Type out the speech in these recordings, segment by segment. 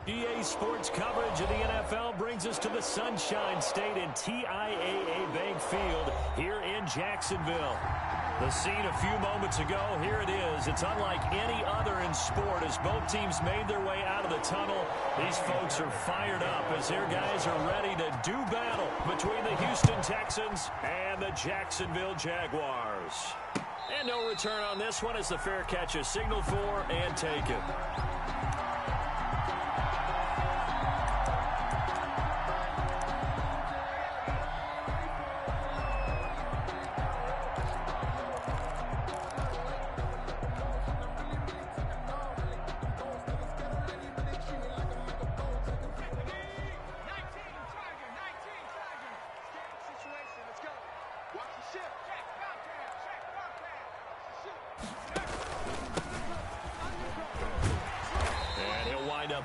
EA Sports coverage of the NFL brings us to the Sunshine State and TIAA Bank Field here in Jacksonville. The scene a few moments ago, here it is. It's unlike any other in sport as both teams made their way out of the tunnel. These folks are fired up as their guys are ready to do battle between the Houston Texans and the Jacksonville Jaguars. And no return on this one as the fair catch is signaled for and taken.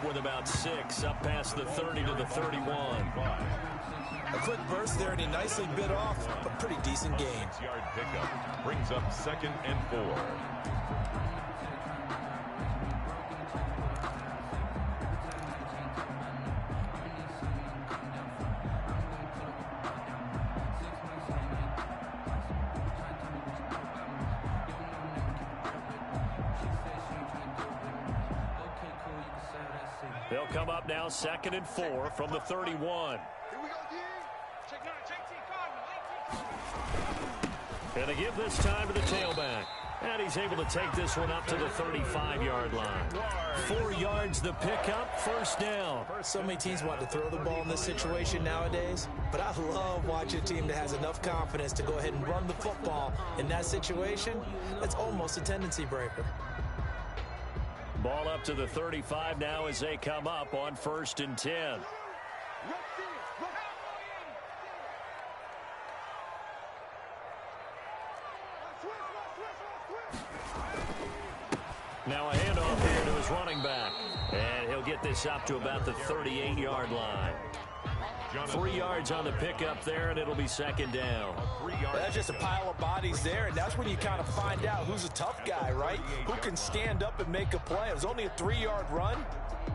With about 6 up past the 30 to the 31. A quick burst there, and he nicely bit off a pretty decent gain. 6-yard pickup brings up 2nd and 4. They'll come up now 2nd and 4 from the 31. And they give this time to the tailback. And he's able to take this one up to the 35-yard line. 4 yards the pickup, first down. So many teams want to throw the ball in this situation nowadays, but I love watching a team that has enough confidence to go ahead and run the football in that situation. That's almost a tendency breaker. Ball up to the 35 now as they come up on 1st and 10. Now a handoff here to his running back. And he'll get this up to about the 38-yard line. 3 yards on the pickup there, and it'll be 2nd down. That's just a pile of bodies there, and that's when you kind of find out who's a tough guy, right? Who can stand up and make a play. It was only a 3-yard run,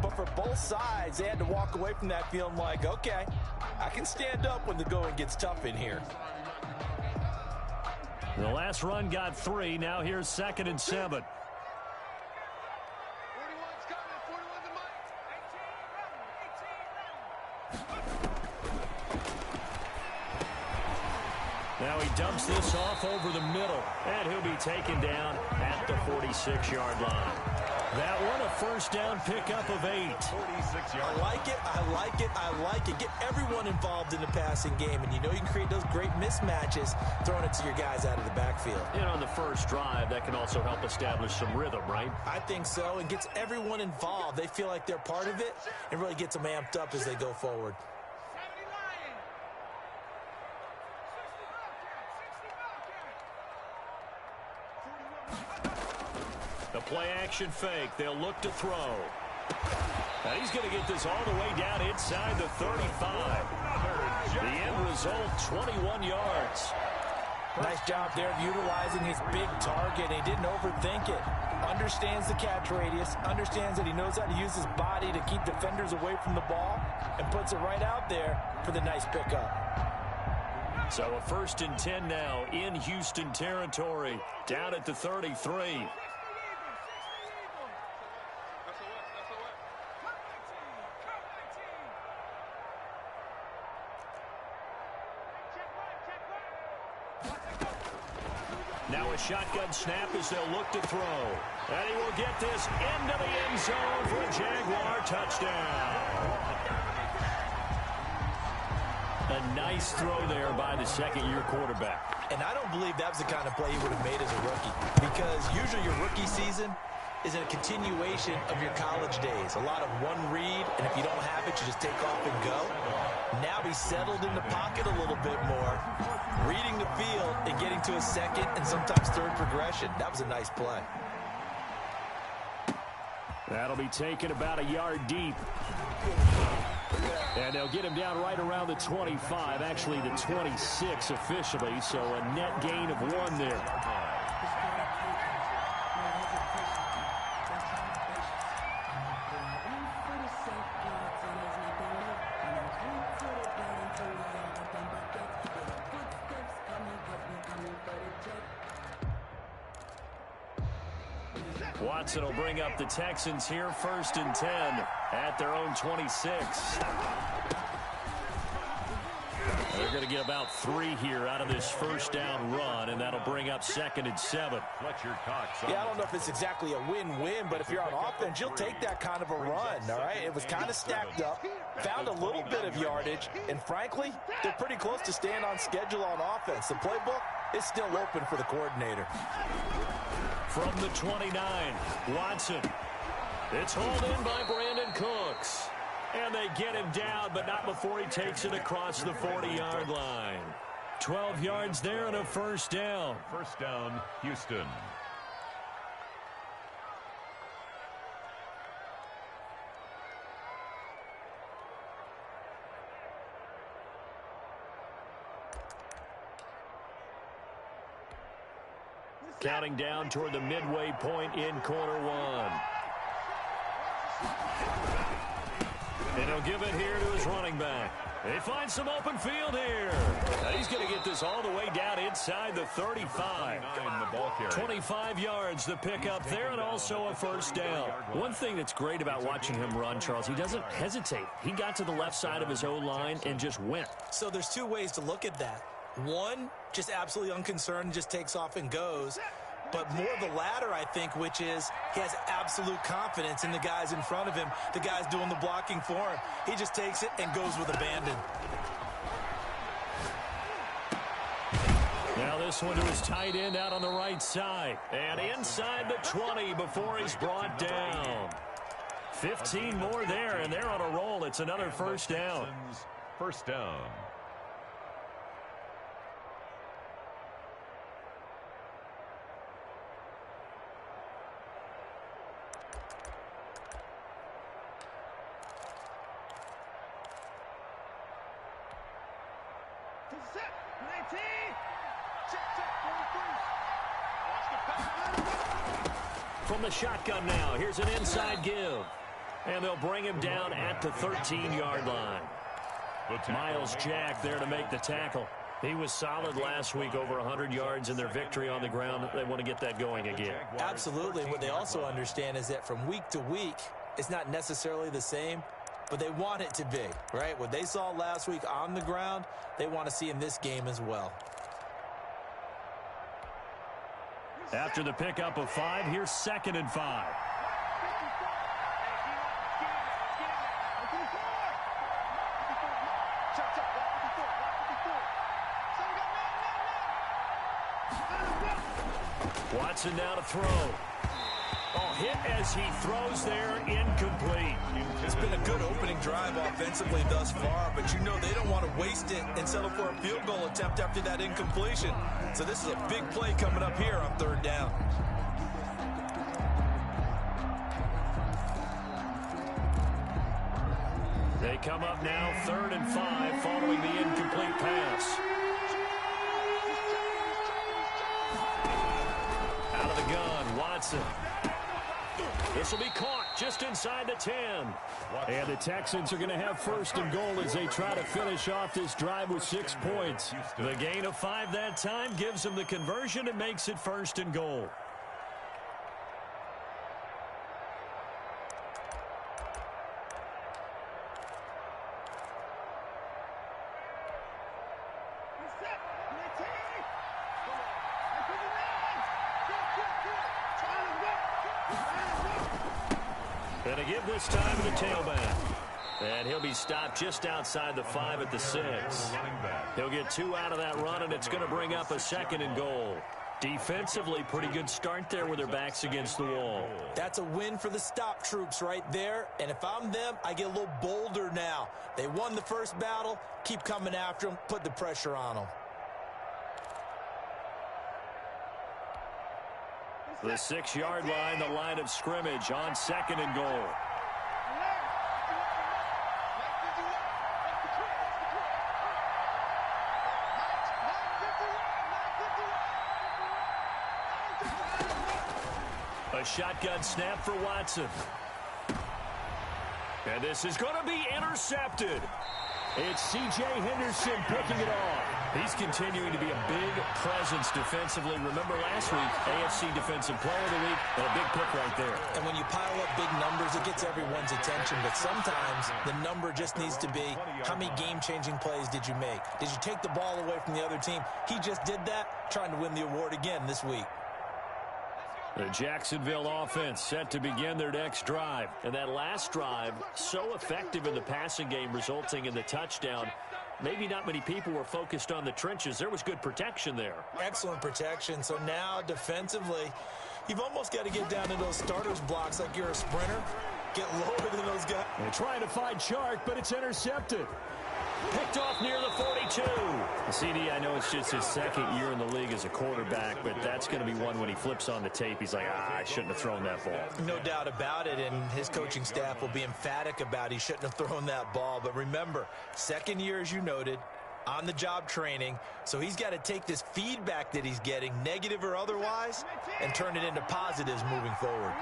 but for both sides, they had to walk away from that feeling like, okay, I can stand up when the going gets tough in here. The last run got 3. Now here's 2nd and 7. Now he dumps this off over the middle, and he'll be taken down at the 46-yard line. That one a first down pickup of 8. I like it, I like it, I like it. Get everyone involved in the passing game, and you know you can create those great mismatches throwing it to your guys out of the backfield. And on the first drive, that can also help establish some rhythm, right? I think so, and gets everyone involved. They feel like they're part of it, and really gets them amped up as they go forward. The play-action fake. They'll look to throw. And he's going to get this all the way down inside the 35. The end result, 21 yards. Nice job there of utilizing his big target. He didn't overthink it. Understands the catch radius. Understands that he knows how to use his body to keep defenders away from the ball. And puts it right out there for the nice pickup. So a 1st and 10 now in Houston territory. Down at the 33. Now a shotgun snap as they'll look to throw. And he will get this into the end zone for a Jaguar touchdown. A nice throw there by the second-year quarterback. And I don't believe that was the kind of play he would have made as a rookie, because usually your rookie season is a continuation of your college days. A lot of one read, and if you don't have it, you just take off and go. Now he's settled in the pocket a little bit more, reading the field and getting to a second and sometimes third progression. That was a nice play. That'll be taken about a yard deep. And they'll get him down right around the 25, actually the 26 officially, so a net gain of 1 there. Watson will bring up the Texans here, 1st and 10 at their own 26. They're going to get about 3 here out of this first down run, and that'll bring up 2nd and 7. Yeah, I don't know if it's exactly a win-win, but if you're on offense, you'll take that kind of a run, all right? It was kind of stacked up, found a little bit of yardage, and frankly, they're pretty close to staying on schedule on offense. The playbook is still open for the coordinator. From the 29, Watson. It's hauled in by Brandon Cooks. And they get him down, but not before he takes it across the 40-yard line. 12 yards there and a first down. First down, Houston. Counting down toward the midway point in quarter 1. And he'll give it here to his running back. They find some open field here. Now he's going to get this all the way down inside the 35. 25 yards the pickup there, and also a first down. One thing that's great about watching him run, Charles, he doesn't hesitate. He got to the left side of his O-line and just went. So there's 2 ways to look at that. One, just absolutely unconcerned, just takes off and goes. But more the latter, I think, which is he has absolute confidence in the guys in front of him, the guys doing the blocking for him. He just takes it and goes with abandon. Now this one to his tight end out on the right side. And inside the 20 before he's brought down. 15 more there, and they're on a roll. It's another first down. First down. From the shotgun now, here's an inside give. And they'll bring him down at the 13-yard line. Miles Jack there to make the tackle. He was solid last week, over 100 yards in their victory on the ground. They want to get that going again. Absolutely. What they also understand is that from week to week, it's not necessarily the same, but they want it to be, right? What they saw last week on the ground, they want to see in this game as well. After the pickup of 5, here's 2nd and 5. Watson now to throw. Hit as he throws there, incomplete. It's been a good opening drive offensively thus far, but you know they don't want to waste it and settle for a field goal attempt after that incompletion. So this is a big play coming up here on 3rd down. They come up now 3rd and 5 following the incomplete pass. Out of the gun, Watson. This will be caught just inside the 10. And the Texans are going to have 1st and goal as they try to finish off this drive with 6 points. The gain of 5 that time gives them the conversion and makes it 1st and goal. And a give this time to the tailback. And he'll be stopped just outside the 5 at the 6. He'll get 2 out of that run, and it's going to bring up a 2nd and goal. Defensively, pretty good start there with their backs against the wall. That's a win for the stop troops right there. And if I'm them, I get a little bolder now. They won the first battle. Keep coming after them. Put the pressure on them. The 6-yard line, the line of scrimmage on 2nd and goal. A shotgun snap for Watson. And this is going to be intercepted. It's C.J. Henderson picking it off. He's continuing to be a big presence defensively. Remember last week, AFC Defensive Player of the Week, and a big pick right there. And when you pile up big numbers, it gets everyone's attention. But sometimes the number just needs to be, how many game-changing plays did you make? Did you take the ball away from the other team? He just did that, trying to win the award again this week. The Jacksonville offense set to begin their next drive. And that last drive, so effective in the passing game, resulting in the touchdown. Maybe not many people were focused on the trenches. There was good protection there. Excellent protection. So now, defensively, you've almost got to get down to those starters blocks like you're a sprinter. Get lower than those guys. They're trying to find Chark, but it's intercepted. Picked off near the 42. CD, I know it's just his 2nd year in the league as a quarterback, but that's going to be one when he flips on the tape. He's like, I shouldn't have thrown that ball. No doubt about it, and his coaching staff will be emphatic about he shouldn't have thrown that ball. But remember, 2nd year, as you noted, on-the-job training, so he's got to take this feedback that he's getting, negative or otherwise, and turn it into positives moving forward.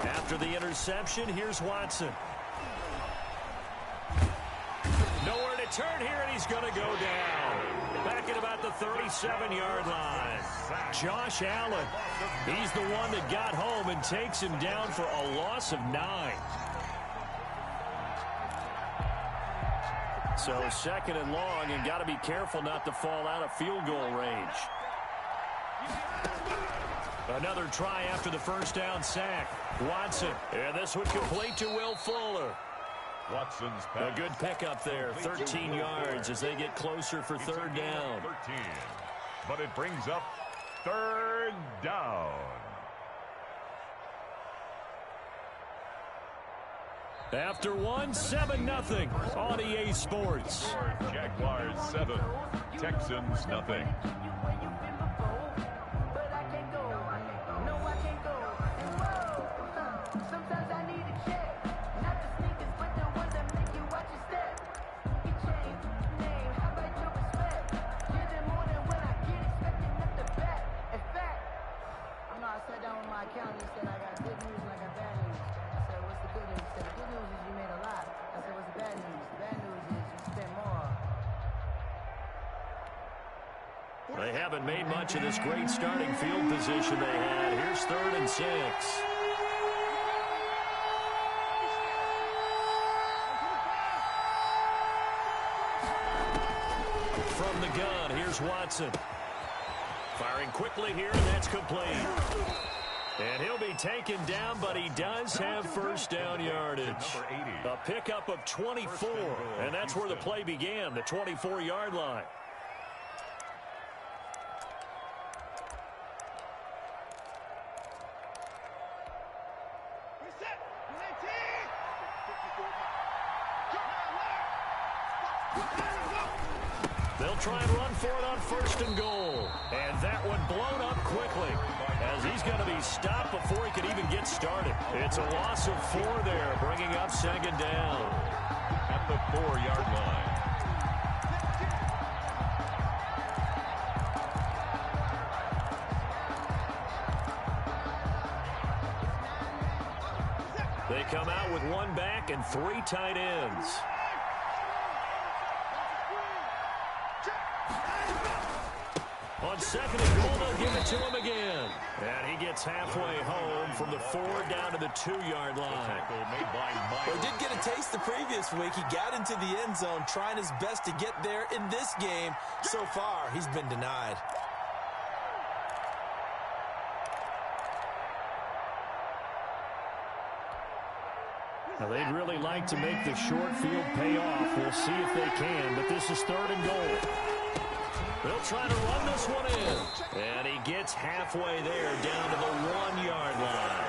After the interception, here's Watson. Nowhere to turn here, and he's going to go down. Back at about the 37-yard line. Josh Allen, he's the one that got home and takes him down for a loss of 9. So 2nd and long, and got to be careful not to fall out of field goal range. Another try after the first down sack. Watson, and this would complete to Will Fuller. Watson's pass. A good pickup there, 13 yards as they get closer for 3rd down. 13, but it brings up 3rd down. After one, 7-0 on EA Sports. Jaguars 7, Texans nothing. They haven't made much of this great starting field position they had. Here's 3rd and 6. From the gun, here's Watson. Firing quickly here, and that's complete. And he'll be taken down, but he does have first down yardage. A pickup of 24, and that's where the play began, the 24-yard line. They'll try and run for it on 1st and goal. And that one blown up quickly as he's going to be stopped before he could even get started. It's a loss of 4 there, bringing up 2nd down. At the 4-yard line. They come out with 1 back and 3 tight ends. On 2nd and goal, they'll give it to him again. And he gets halfway home from the 4 down to the 2-yard line. Well, he did get a taste the previous week. He got into the end zone trying his best to get there in this game. So far, he's been denied. Now, they'd really like to make the short field pay off. We'll see if they can, but this is 3rd and goal. They'll try to run this one in. And he gets halfway there down to the 1-yard line.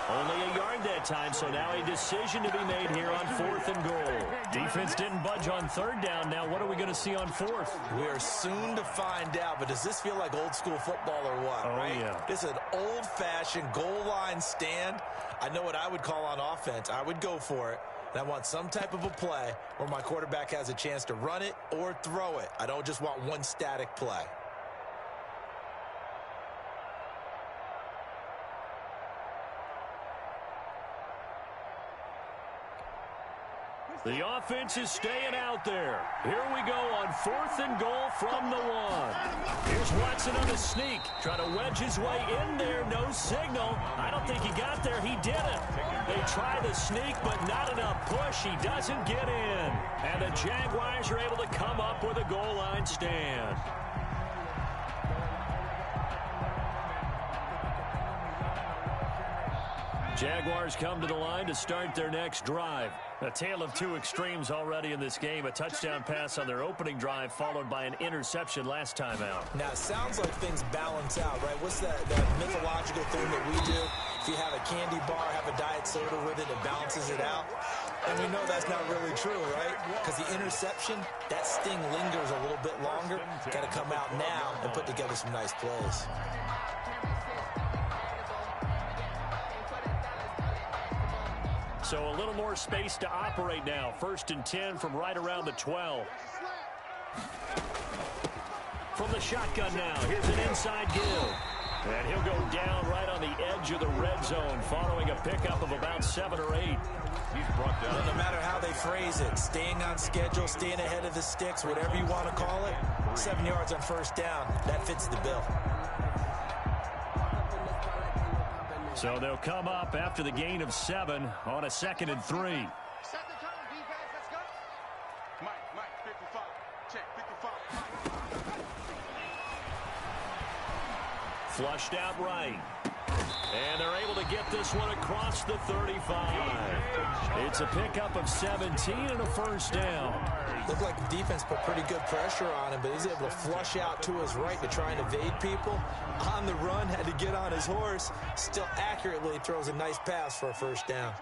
Only a yard that time, so now a decision to be made here on 4th and goal. Defense didn't budge on 3rd down. Now what are we going to see on 4th? We are soon to find out, but does this feel like old school football or what? Oh, right? Yeah. This is an old-fashioned goal line stand. I know what I would call on offense. I would go for it. And I want some type of a play where my quarterback has a chance to run it or throw it. I don't just want one static play. The offense is staying out there. Here we go on 4th and goal from the 1. Here's Watson on a sneak. Trying to wedge his way in there. No signal. I don't think he got there. He didn't. They try the sneak, but not enough push. He doesn't get in. And the Jaguars are able to come up with a goal line stand. Jaguars come to the line to start their next drive. A tale of two extremes already in this game. A touchdown pass on their opening drive, followed by an interception last time out. Now, it sounds like things balance out, right? What's that mythological thing that we do? If you have a candy bar, have a diet soda with it, it balances it out. And we know that's not really true, right? Because the interception, that sting lingers a little bit longer. Got to come out now and put together some nice plays. So a little more space to operate now. 1st and 10 from right around the 12. From the shotgun now, here's an inside give. And he'll go down right on the edge of the red zone following a pickup of about 7 or 8. He's brought down. Well, no matter how they phrase it, staying on schedule, staying ahead of the sticks, whatever you want to call it, 7 yards on 1st down, that fits the bill. So they'll come up after the gain of 7 on a 2nd and 3. Set the tone, defense. Let's go. Mike, 55. Check, 55. Flushed out right. And they're able to get this one across the 35. It's a pickup of 17 and a 1st down. Looked like the defense put pretty good pressure on him, but he's able to flush out to his right to try and evade people. On the run, had to get on his horse. Still accurately throws a nice pass for a 1st down.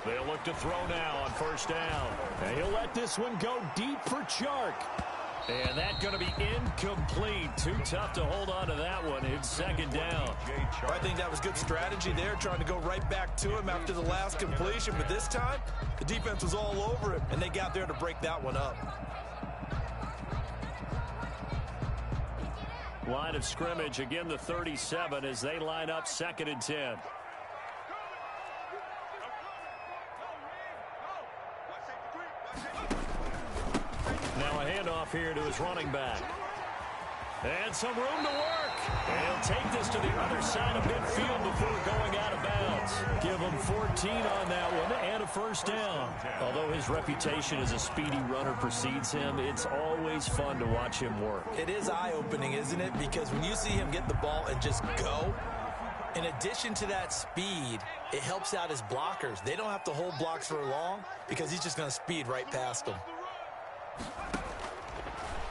They'll look to throw now on 1st down. And he'll let this one go deep for Chark. And that's going to be incomplete. Too tough to hold on to that one. It's 2nd down. I think that was good strategy there, trying to go right back to him after the last completion. But this time, the defense was all over him, and they got there to break that one up. Line of scrimmage, again the 37 as they line up 2nd and 10. Now a handoff here to his running back. And some room to work. And he'll take this to the other side of midfield before going out of bounds. Give him 14 on that one and a 1st down. Although his reputation as a speedy runner precedes him, it's always fun to watch him work. It is eye-opening, isn't it? Because when you see him get the ball and just go, in addition to that speed, it helps out his blockers. They don't have to hold blocks for long because he's just going to speed right past them.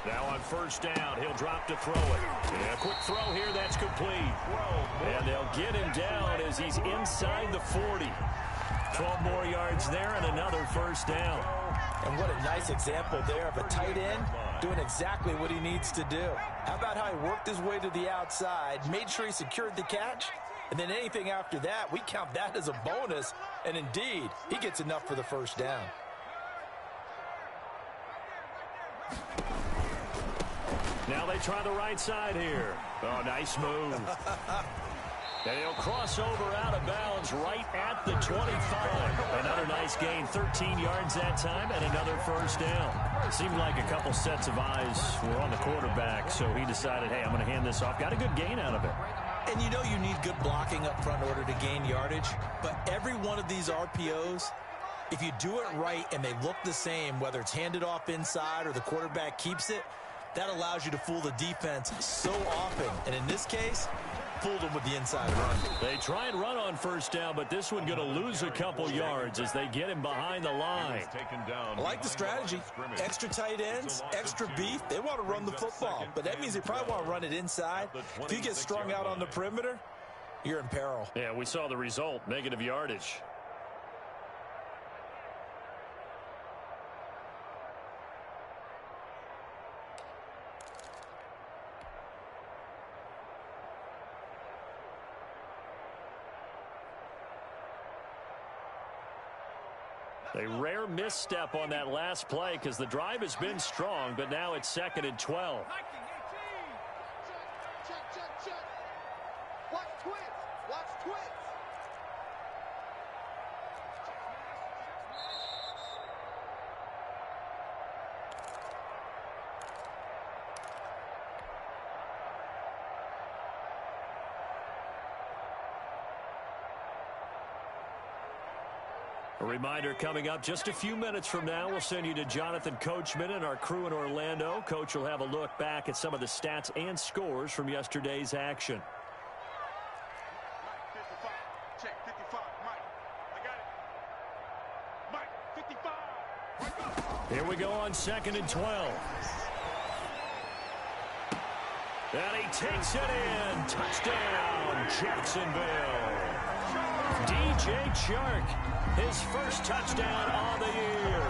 Now on 1st down, he'll drop to throw it. And a quick throw here, that's complete. And they'll get him down as he's inside the 40. 12 more yards there and another 1st down. And what a nice example there of a tight end doing exactly what he needs to do. How about how he worked his way to the outside, made sure he secured the catch, and then anything after that, we count that as a bonus. And indeed, he gets enough for the 1st down. Now they try the right side here. Oh, nice move. And he'll cross over out of bounds right at the 25. Another nice gain, 13 yards that time, and another 1st down. It seemed like a couple sets of eyes were on the quarterback, so he decided, hey, I'm going to hand this off. Got a good gain out of it. And you know you need good blocking up front in order to gain yardage, but every one of these RPOs, if you do it right and they look the same, whether it's handed off inside or the quarterback keeps it, that allows you to fool the defense so often. And in this case, fooled them with the inside run. They try and run on 1st down, but this one going to lose a couple yards as they get him behind the line. I like the strategy. Extra tight ends, extra beef. They want to run the football, but that means they probably want to run it inside. If you get strung out on the perimeter, you're in peril. Yeah, we saw the result, negative yardage. A rare misstep on that last play because the drive has been strong, but now it's 2nd and 12. Check. Watch twins. Watch twins. A reminder coming up just a few minutes from now, we'll send you to Jonathan Coachman and our crew in Orlando. Coach will have a look back at some of the stats and scores from yesterday's action. Mike, 55. Check, 55. Mike, I got it. Mike, 55. Here we go on 2nd and 12. And he takes it in. Touchdown, Jacksonville. DJ Chark, his first touchdown on the year.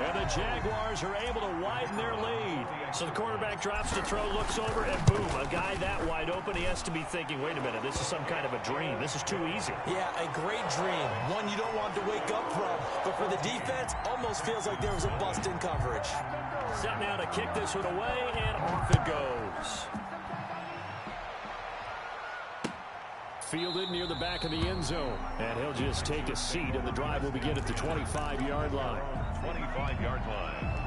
And the Jaguars are able to widen their lead. So the quarterback drops to throw, looks over, and boom, a guy that wide open, he has to be thinking, wait a minute, this is some kind of a dream. This is too easy. Yeah, a great dream. One you don't want to wake up from. But for the defense, almost feels like there was a bust in coverage. Set now to kick this one away, and off it goes. Fielded near the back of the end zone. And he'll just take a seat, and the drive will begin at the 25-yard line. 25-yard line.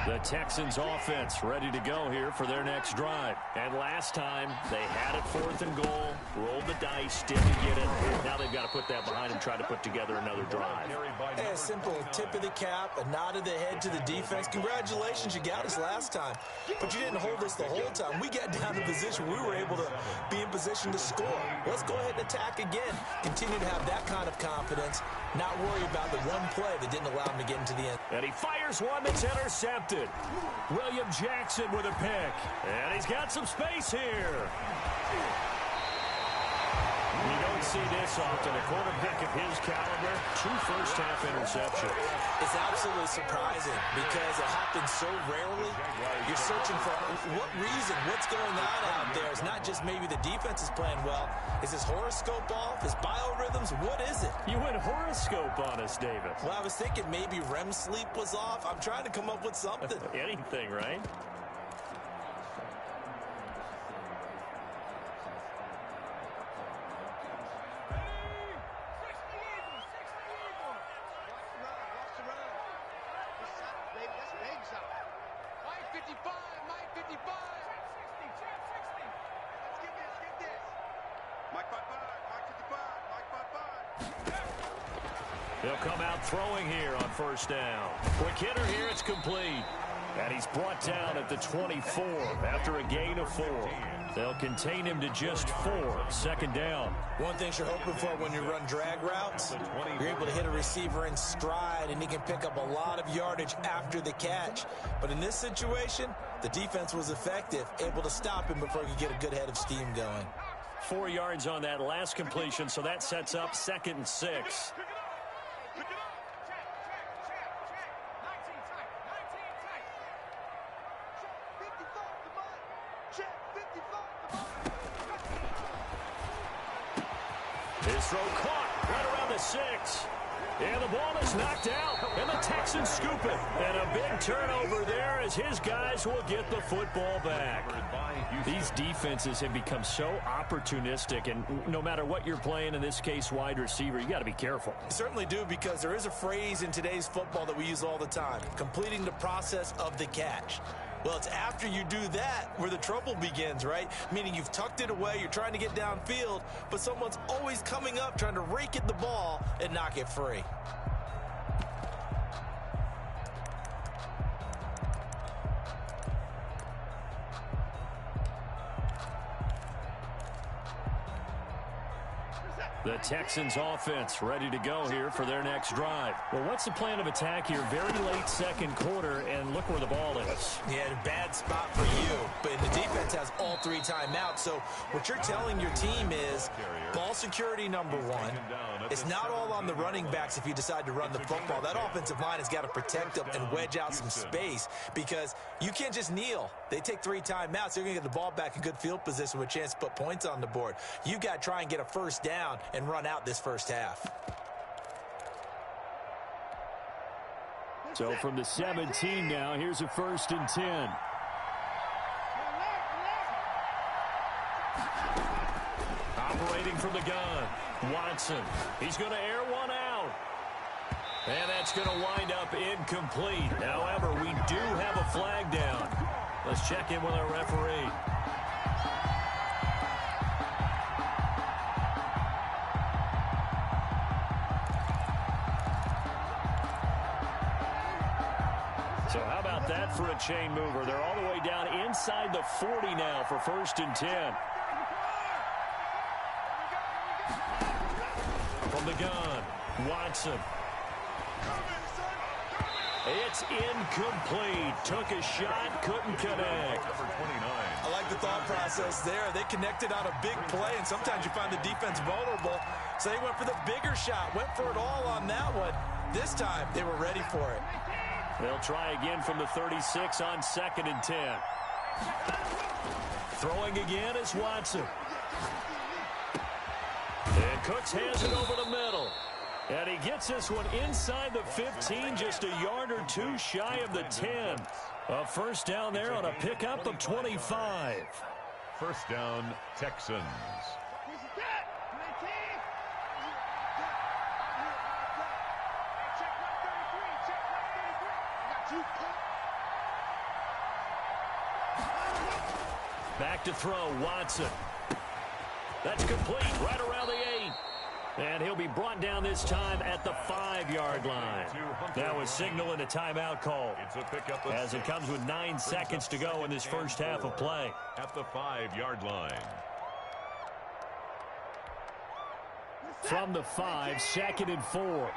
The Texans offense ready to go here for their next drive. And last time, they had it 4th and goal, rolled the dice, didn't get it. Now they've got to put that behind and try to put together another drive. Hey, a simple tip of the cap, a nod of the head to the defense. Congratulations, you got us last time. But you didn't hold us the whole time. We got down to position. We were able to be in position to score. Let's go ahead and attack again. Continue to have that kind of confidence. Not worry about the one play that didn't allow him to get into the end. And he fires one that's intercepted. William Jackson with a pick. And he's got some space here. You don't see this often. A quarterback of his caliber, 2 first-half interceptions. It's absolutely surprising because it happens so rarely. You're searching for what reason, what's going on out there. It's not just maybe the defense is playing well. Is his horoscope off? His biorhythms? What is it? You went horoscope on us, David. Well, I was thinking maybe REM sleep was off. I'm trying to come up with something. Anything, right? They'll come out throwing here on 1st down. Quick hitter here, it's complete. And he's brought down at the 24 after a gain of 4. They'll contain him to just 4. 2nd down. One thing you're hoping for when you run drag routes, you're able to hit a receiver in stride, and he can pick up a lot of yardage after the catch. But in this situation, the defense was effective, able to stop him before he could get a good head of steam going. 4 yards on that last completion, so that sets up 2nd and 6. His throw caught right around the 6. And the ball is knocked out, and the Texans scoop it. And a big turnover there as his guys will get the football back. These defenses have become so opportunistic, and no matter what you're playing, in this case wide receiver, you got to be careful. You certainly do, because there is a phrase in today's football that we use all the time, completing the process of the catch. Well, it's after you do that where the trouble begins, right? Meaning you've tucked it away, you're trying to get downfield, but someone's always coming up trying to rake at the ball and knock it free. The Texans offense ready to go here for their next drive. Well, what's the plan of attack here? Very late second quarter, and look where the ball is. Yeah, a bad spot for you. But the defense has all 3 timeouts. So what you're telling your team is ball security number 1. It's not all on the running backs if you decide to run the football. That offensive line has got to protect them and wedge out some space because you can't just kneel. They take 3 timeouts. They're going to get the ball back in good field position with a chance to put points on the board. You've got to try and get a first down and run out this first half. So from the 17 now, here's a 1st and 10. Operating from the gun, Watson. He's going to air one out. And that's going to wind up incomplete. However, we do have a flag down. Let's check in with our referee. So how about that for a chain mover? They're all the way down inside the 40 now for 1st and 10. From the gun, Watson. It's incomplete. Took a shot, couldn't connect. I like the thought process there. They connected on a big play, and sometimes you find the defense vulnerable. So they went for the bigger shot, went for it all on that one. This time, they were ready for it. They'll try again from the 36 on 2nd and 10. Throwing again is Watson. And Cooks has it over the middle. And he gets this one inside the 15, just a yard or 2 shy of the 10. A first down there on a pickup of 25. First down, Texans. Back to throw, Watson. That's complete, right around the 8. And he'll be brought down this time at the 5-yard line. That was signaling a timeout call as it comes with 9 seconds to go in this first half of play. At the 5-yard line. From the 5, 2nd and 4.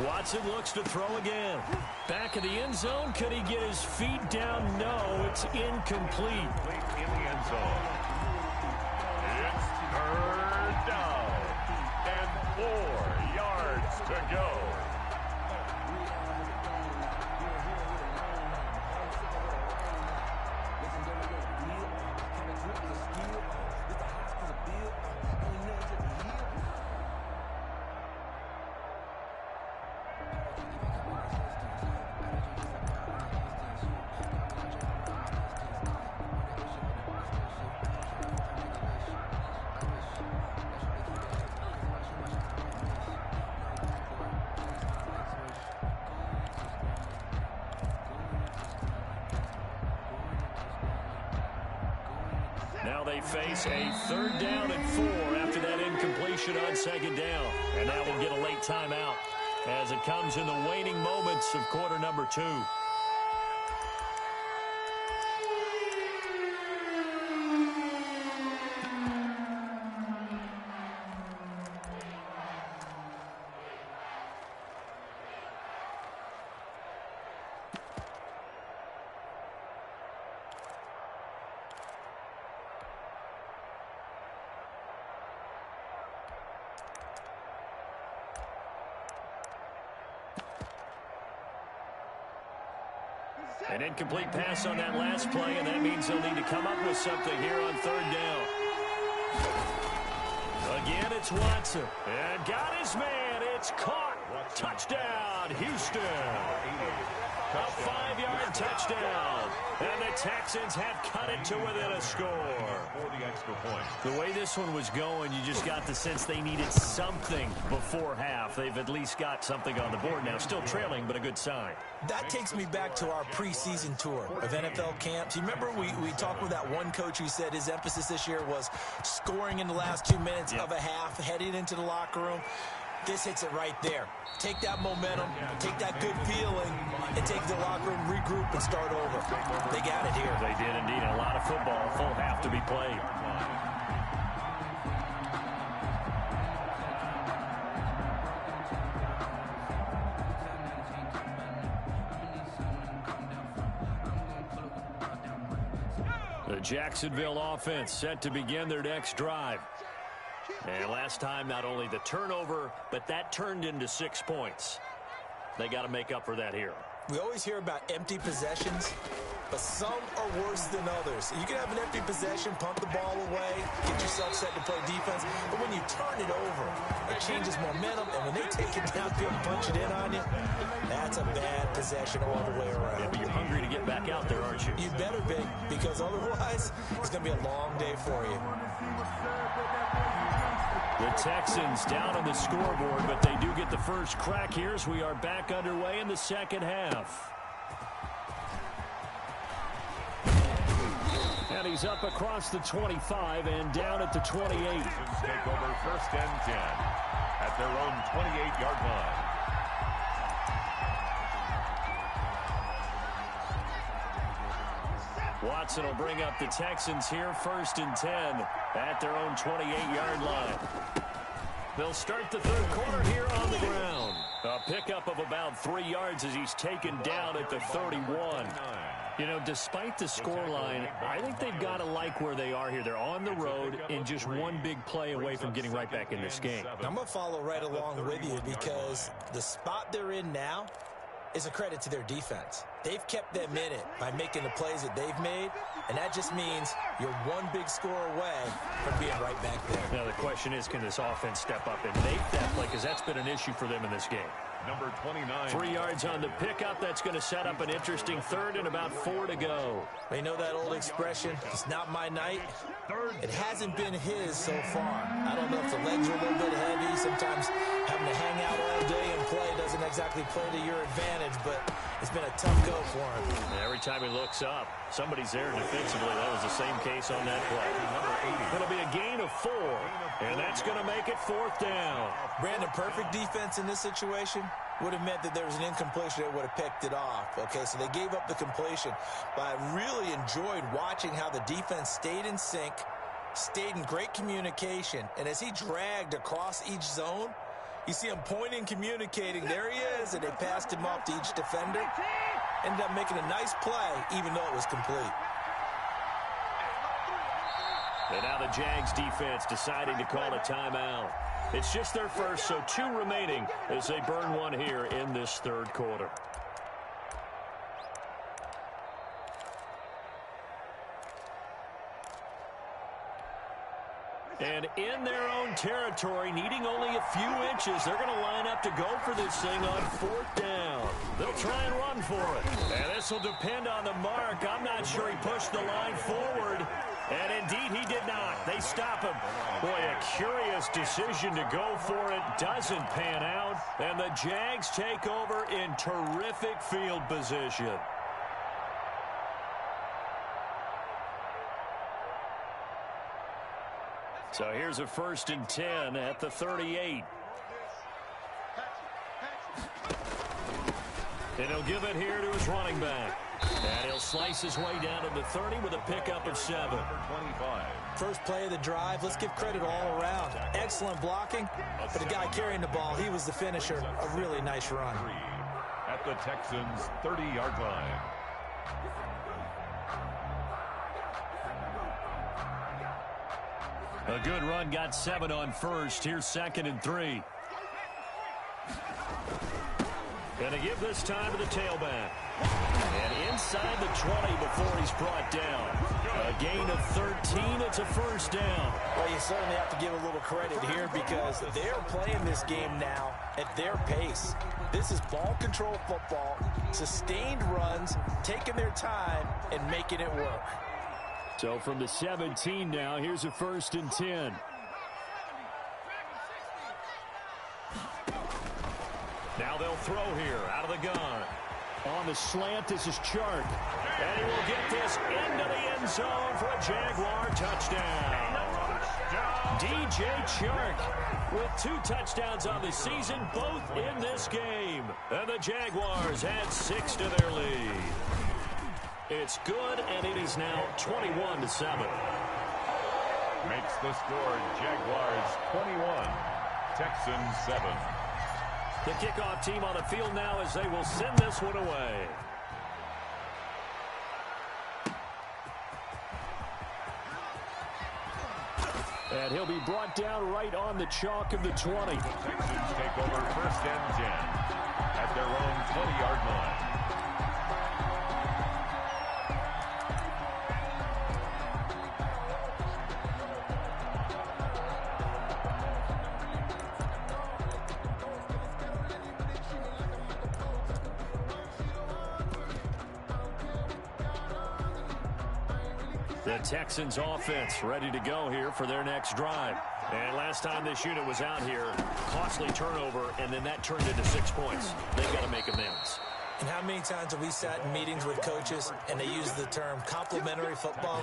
Watson looks to throw again. Back of the end zone. Could he get his feet down? No, it's incomplete. In the end zone. It's 3rd down. And 4 yards to go. Now they face a 3rd down and 4 after that incompletion on 2nd down. And now we'll get a late timeout as it comes in the waning moments of quarter number 2. An incomplete pass on that last play, and that means they'll need to come up with something here on 3rd down. Again, it's Watson. And got his man. It's caught. Touchdown, Houston. A 5-yard touchdown. And the Texans have cut it to within a score. For the extra point. The way this one was going, you just got the sense they needed something before half. They've at least got something on the board now. Still trailing, but a good sign. That takes me back to our preseason tour of NFL camps. You remember we talked with that one coach who said his emphasis this year was scoring in the last 2 minutes of a half, heading into the locker room. This hits it right there. Take that momentum, take that good feeling, and take the locker room, regroup, and start over. They got it here. They did indeed. A lot of football, a full half to be played. The Jacksonville offense set to begin their next drive. And last time, not only the turnover, but that turned into 6 points. They got to make up for that here. We always hear about empty possessions, but some are worse than others. You can have an empty possession, punt the ball away, get yourself set to play defense, but when you turn it over, it changes momentum, and when they take it downfield and punch it in on you, that's a bad possession all the way around. Yeah, but you're hungry to get back out there, aren't you? You better be, because otherwise, it's going to be a long day for you. The Texans down on the scoreboard, but they do get the first crack here as we are back underway in the second half. And he's up across the 25 and down at the 28. Take over 1st and 10 at their own 28-yard line. Watson will bring up the Texans here 1st and 10 at their own 28-yard line. They'll start the third quarter here on the ground. A pickup of about 3 yards as he's taken down at the 31. You know, despite the scoreline, I think they've got to like where they are here. They're on the road and just one big play away from getting right back in this game. I'm going to follow right along with you because the spot they're in now is a credit to their defense. They've kept them in it by making the plays that they've made, and that just means you're one big score away from being right back there. Now, the question is, can this offense step up and make that play? Because that's been an issue for them in this game. Number 29. 3 yards on the pickup. That's going to set up an interesting third and about 4 to go. They know that old expression, it's not my night. It hasn't been his so far. I don't know if the legs are a little bit heavy. Sometimes having to hang out all day and play doesn't exactly play to your advantage, but it's been a tough go for him. And every time he looks up, somebody's there defensively. That was the same case on that play. It'll be a gain of 4, and that's going to make it 4th down. Brandon, perfect defense in this situation would have meant that there was an incompletion that would have picked it off. Okay, so they gave up the completion. But I really enjoyed watching how the defense stayed in sync, stayed in great communication, and as he dragged across each zone, you see him pointing, communicating. There he is, and they passed him off to each defender. Ended up making a nice play, even though it was complete. And now the Jags defense deciding to call a timeout. It's just their first, so 2 remaining as they burn 1 here in this third quarter. And in their own territory, needing only a few inches, they're going to line up to go for this thing on 4th down. They'll try and run for it. And this will depend on the mark. I'm not sure he pushed the line forward. And indeed, he did not. They stop him. Boy, a curious decision to go for it. Doesn't pan out. And the Jags take over in terrific field position. So here's a 1st and 10 at the 38. And he'll give it here to his running back. And he'll slice his way down to the 30 with a pickup of 7. First play of the drive, let's give credit all around. Excellent blocking, but the guy carrying the ball, he was the finisher. A really nice run. At the Texans' 30-yard line. A good run, got 7 on first. Here's 2nd and 3. And they give this time to the tailback. And inside the 20 before he's brought down. A gain of 13. It's a 1st down. Well, you certainly have to give a little credit here because they're playing this game now at their pace. This is ball control football, sustained runs, taking their time, and making it work. So from the 17 now, here's a 1st and 10. Now they'll throw here out of the gun. On the slant, this is Chark. And he will get this into the end zone for a Jaguar touchdown. DJ Chark with 2 touchdowns on the season, both in this game. And the Jaguars add 6 to their lead. It's good, and it is now 21-7. Makes the score Jaguars 21, Texans 7. The kickoff team on the field now as they will send this one away. And he'll be brought down right on the chalk of the 20. The Texans take over 1st and 10 at their own 20-yard line. The Texans offense ready to go here for their next drive. And last time this unit was out here, costly turnover, and then that turned into 6 points. They've got to make amends. And how many times have we sat in meetings with coaches and they use the term complementary football?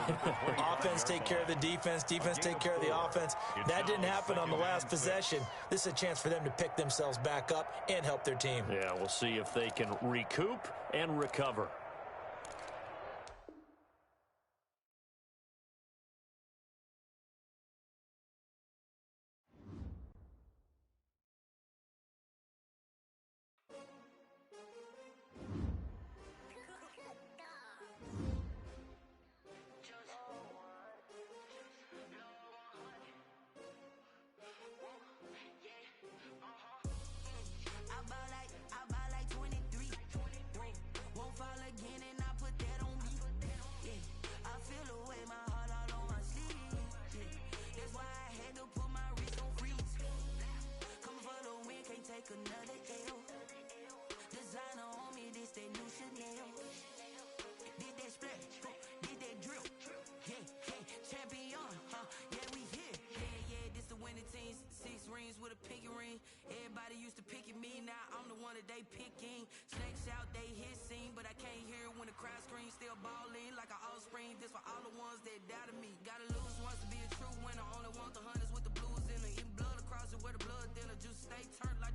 Offense take care of the defense, defense take care of the offense. That didn't happen on the last possession. This is a chance for them to pick themselves back up and help their team. Yeah, we'll see if they can recoup and recover. Another L. Designer on me, this that new Chanel. Did that splash, did that drill. Yeah, yeah, champion, yeah, we here. Yeah, this the winning team. 6 rings with a pinky ring. Everybody used to pick at me, now I'm the one that they picking. Snakes out, they hissing, but I can't hear when the crowd screams. Still balling like an offspring. This for all the ones that doubted me. Gotta lose once to be a true winner. Only want the hunters with the blues in it. Eating blood across it where the blood thinner. Juice stay turned like.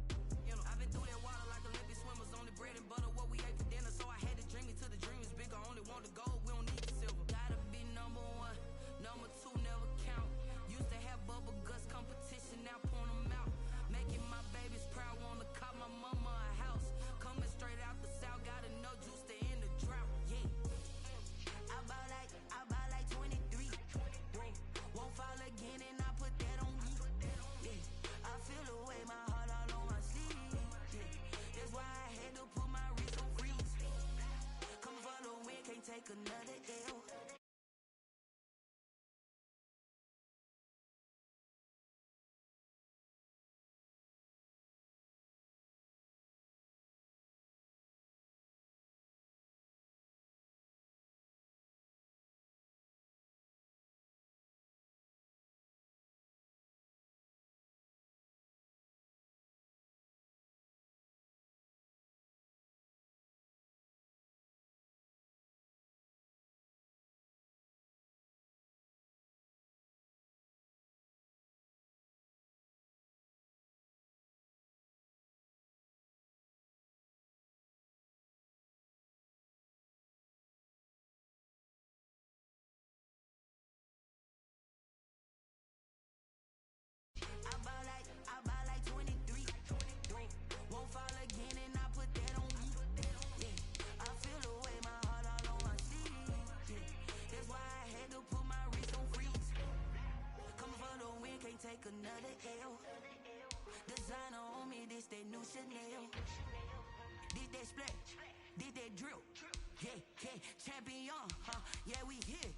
I've been through that water like Olympic swimmers. Only bread and butter, what we ate for dinner. So I had to dream it till the dream is bigger. Only want the gold, we don't need the silver. Gotta be number 1, number 2 never count. Used to have bubble guts competition, now point them out. Making my babies proud, wanna call my mama a house. Coming straight out the south, gotta know juice to end the drought. Yeah, I bought like 23. Won't fall again, and I put that on me. Yeah, I feel the way my heart all on my sleeve. That's why I had to put my wrist on freeze. Come for the win, can't take another L. I bought like 23. Won't fall again, and I put that on me. Yeah, I feel the way my heart all on my sleeve. Yeah, that's why I had to put my wrist on freeze. Come for the win, can't take another L. Designer on me, this that new Chanel. Did that splash, did that drill. Yeah, yeah, champion, yeah, we here.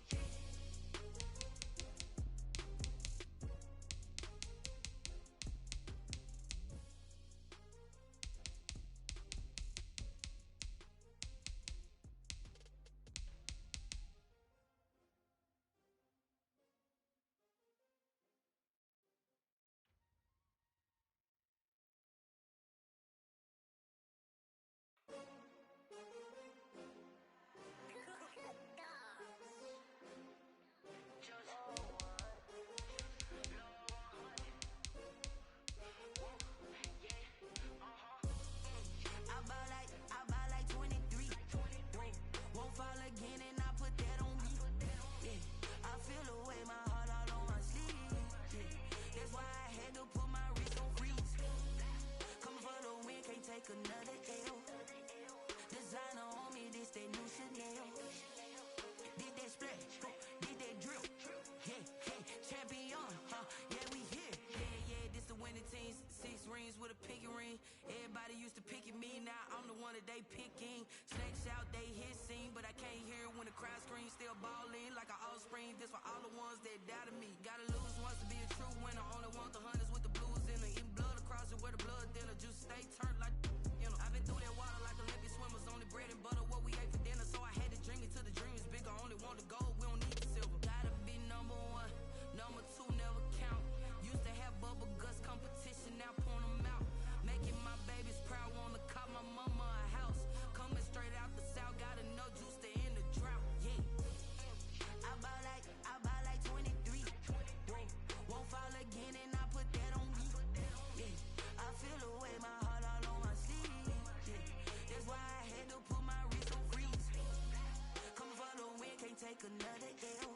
stay turned like, you know. I've been through that water like Olympic swimmers, only bread and butter, what we ate for dinner. So I had to dream it till the dream is bigger. Only want the gold, we don't need the silver. Gotta be number one, number two never count. Used to have bubble guts competition, now point them out. Making my babies proud, wanna call my mama a house. Coming straight out the south, got enough juice to end the drought. Yeah. I buy like 23. Whoa. Won't fall again and I put that on me. Yeah. I feel the way, my heart all on my sleeve. Yeah. That's why I had to put my wrist on freeze. Coming for the win, can't take another L.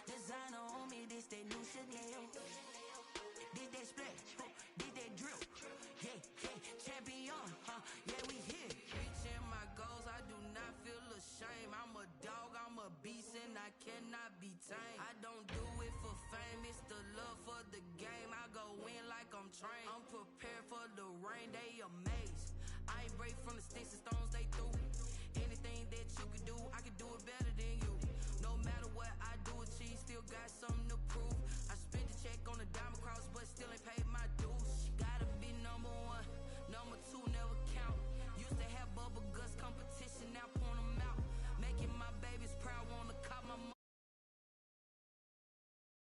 Designer on me, this that new Chanel. Did that splash, did that drill. Yeah, champion, yeah, we here. Reaching my goals, I do not feel ashamed. I'm a dog, I'm a beast, and I cannot be tamed. I don't do it for fame, it's the love for the game. I go in like I'm trained. I'm prepared for the rain, they amazed. I ain't break from the sticks and stone.